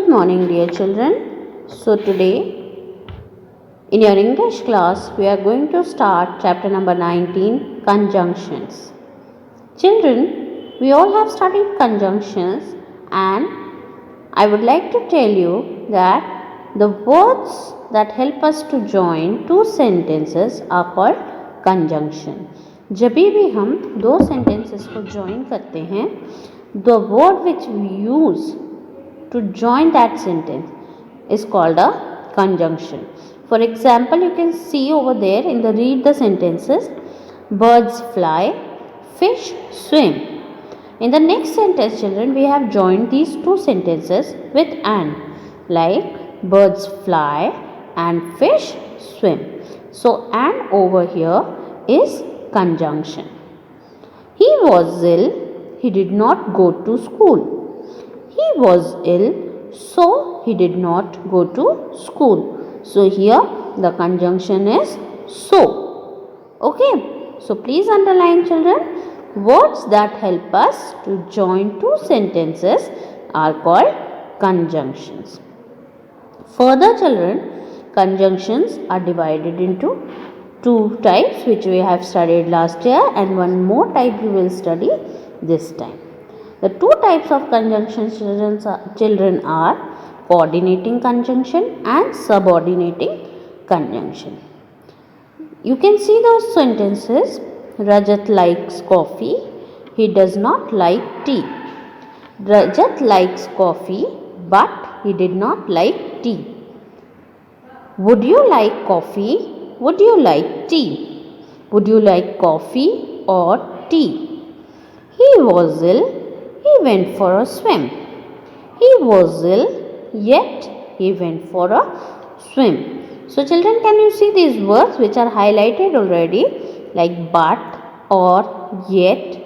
Good morning, dear children. So, today in your English class, we are going to start chapter number 19, Conjunctions. Children, we all have studied conjunctions, and I would like to tell you that the words that help us to join two sentences are called conjunction. जब भी हम दो sentences को join करते हैं, the word which we use to join that sentence is called a conjunction. For example, you can see over there in the read the sentences, birds fly, fish swim. In the next sentence, children, we have joined these two sentences with and, like birds fly and fish swim. So and over here is conjunction. He was ill, he did not go to school. He was ill, so he did not go to school. So here the conjunction is so. Okay. So please underline, children. Words that help us to join two sentences are called conjunctions. Further, children, conjunctions are divided into two types which we have studied last year, and one more type we will study this time. The two types of conjunctions, children are coordinating conjunction and subordinating conjunction. You can see those sentences. Rajat likes coffee, he does not like tea. Rajat likes coffee, but he did not like tea. Would you like coffee? Would you like tea? Would you like coffee or tea? He was ill, he went for a swim. He was ill, yet he went for a swim. So, children, can you see these words which are highlighted already, like but, or, yet,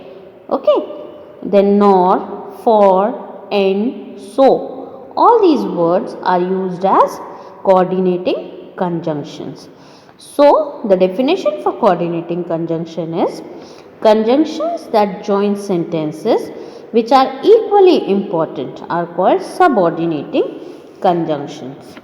okay, then nor, for, and, so. All these words are used as coordinating conjunctions. So, the definition for coordinating conjunction is conjunctions that join sentences which are equally important are called subordinating conjunctions.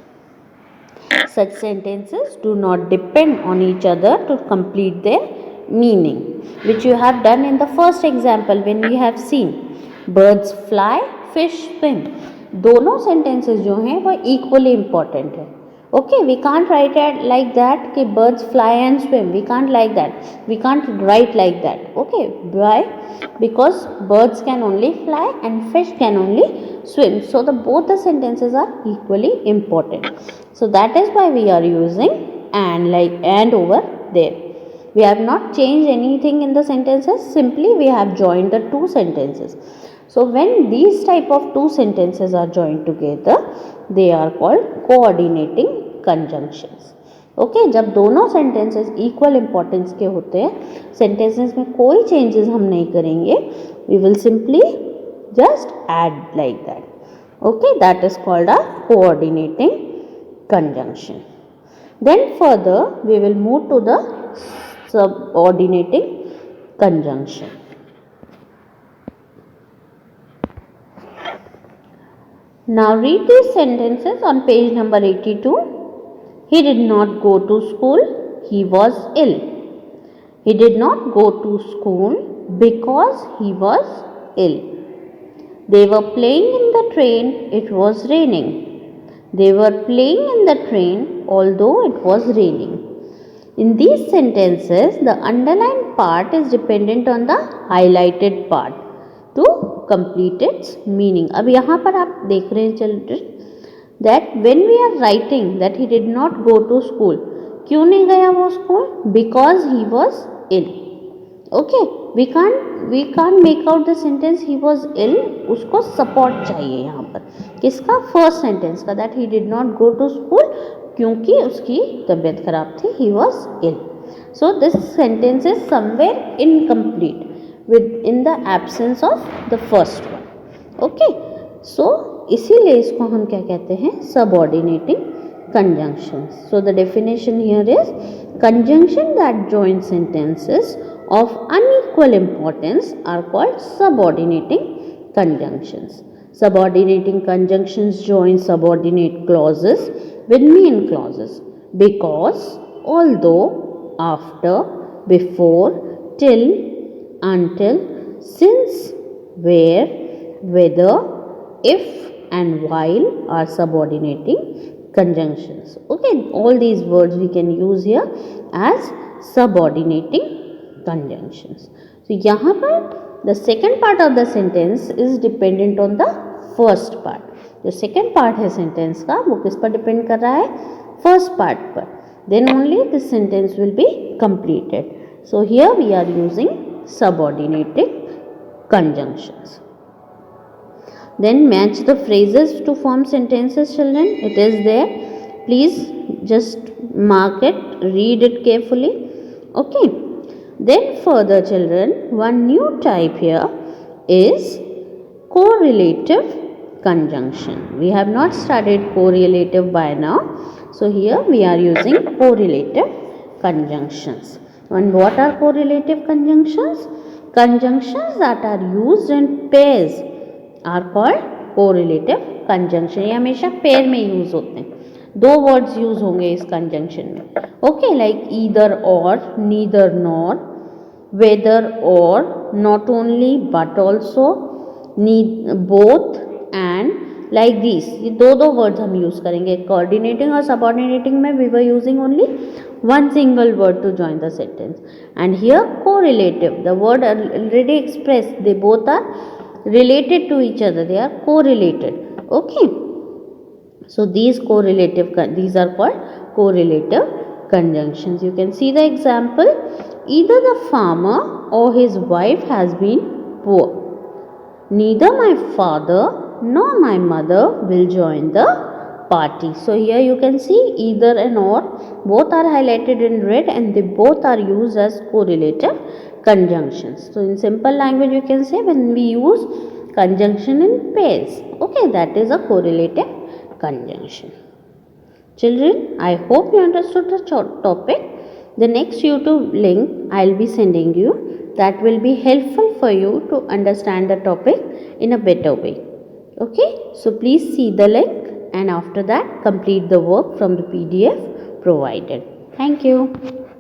Such sentences do not depend on each other to complete their meaning, which you have done in the first example when we have seen birds fly, fish swim. दोनों sentences जो हैं वो equally important है. Okay, we can't write it like that कि birds fly and swim. We can't like that. We can't write like that. Okay, why? Because birds can only fly and fish can only swim. So both the sentences are equally important. So that is why we are using and over there. We have not changed anything in the sentences. Simply we have joined the two sentences. So when these type of two sentences are joined together, they are called coordinating conjunctions. Okay, जब दोनों sentences equal importance के होते हैं, sentences में कोई changes हम नहीं करेंगे, we will simply just add like that. Okay, that is called a coordinating conjunction. Then further we will move to the subordinating conjunction. Now read these sentences on page number 82. He did not go to school, he was ill. He did not go to school because he was ill. They were playing in the train, it was raining. They were playing in the train although it was raining. In these sentences, the underlined part is dependent on the highlighted part to complete its meaning. अब यहाँ पर आप देख रहे हैं children that when we are writing that he did not go to school, क्यों नहीं गया वो school? Because he was ill. Okay, we can't make out the sentence he was ill. उसको support चाहिए यहाँ पर. किसका? First sentence का that he did not go to school क्योंकि उसकी तबीयत खराब थी. He was ill. So this sentence is somewhere incomplete in the absence of the first one. Okay, so इसीलिए इसको हम क्या कहते हैं? Subordinating conjunctions. So the definition here is conjunction that join sentences of unequal importance are called subordinating conjunctions. Subordinating conjunctions join subordinate clauses with main clauses because, although, after, before, till, until, since, where, whether, if and while are subordinating conjunctions. Okay, all these words we can use here as subordinating conjunctions. So यहाँ पर the second part of the sentence is dependent on the first part. जो second part है sentence का वो किस पर depend कर रहा है? First part पर. Then only this sentence will be completed. So here we are using subordinating conjunctions. Then match the phrases to form sentences, children. It is there. Please just mark it, read it carefully. Okay. Then further, children, one new type here is correlative conjunction. We have not studied correlative by now. So here we are using correlative conjunctions. And what are correlative conjunctions? Conjunctions that are used in pairs are called correlative conjunction. ये हमेशा pair में use होते हैं. दो words use होंगे इस conjunction में. Okay, like either और, नीदर नॉर, वेदर और, not only but also, both and, like this. ये दो वर्ड्स हम यूज करेंगे. कोऑर्डिनेटिंग और सबऑर्डिनेटिंग में we were using only one single word to join the sentence, and here correlative, the word already expressed, they both are related to each other, they are correlated. Okay, so these are called correlative conjunctions. You can see the example. Either the farmer or his wife has been poor. Neither my father nor my mother will join the party. So here you can see either and or, both are highlighted in red and they both are used as correlative conjunctions. So in simple language you can say when we use conjunction in pairs, okay, that is a correlative conjunction. Children, I hope you understood the topic. The next YouTube link I will be sending you, that will be helpful for you to understand the topic in a better way. Okay, so please see the link and after that complete the work from the PDF provided. Thank you.